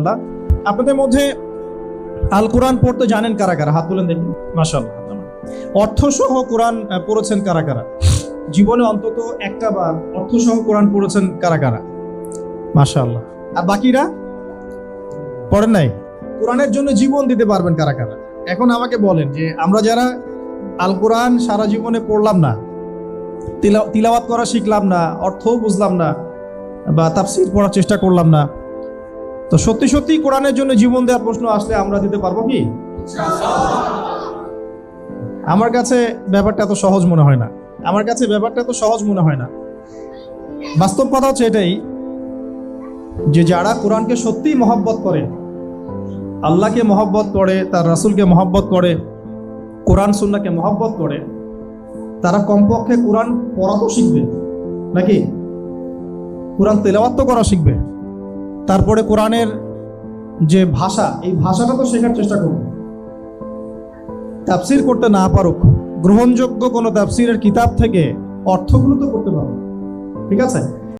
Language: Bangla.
ইনশাআল্লাহ। আপনাদের মধ্যে আল কোরআন পড়তে জানেন কারা কারা? হাত তুলেন দেখি। মাশাআল্লাহ। অর্থসহ কোরআন পড়েছেন কারা কারা? জীবনে অন্তত একটা বার অর্থসহ কোরআন পড়েছেন কারা কারা? মাশাআল্লাহ। আর বাকিরা পড়েন নাই? কোরআনের জন্য জীবন দিতে পারবেন কারা কারা? এখন আমাকে বলেন যে আমরা যারা আল কোরআন সারা জীবনে পড়লাম না, তিলাওয়াত করা শিখলাম না, অর্থও বুঝলাম না, বা তাফসীর পড়ার চেষ্টা করলাম না, তো সত্যি সত্যি কোরআনের জন্য জীবন দেওয়ার প্রশ্ন আসলে আমরা দিতে পারবো কি? আমার কাছে ব্যাপারটা এত সহজ মনে হয় না। বাস্তব কথা হচ্ছে এটাই যে যারা কোরআনকে সত্যিই মহব্বত করে, আল্লাহকে মহব্বত করে, তার রাসূলকে মহব্বত করে, কোরআন সুন্নাহকে মহব্বত করে, তারা কমপক্ষে কোরআন পড়া তো শিখবে, নাকি কোরআন তেলাওয়াত তো করা শিখবে, তারপরে কোরআনের যে ভাষা, এই ভাষাটা তো শেখার চেষ্টা করবে। তাফসীর করতে না পারুক, গ্রহণযোগ্য কোনো তাফসীরের কিতাব থেকে অর্থগুলো তো করতে পারবে, ঠিক আছে?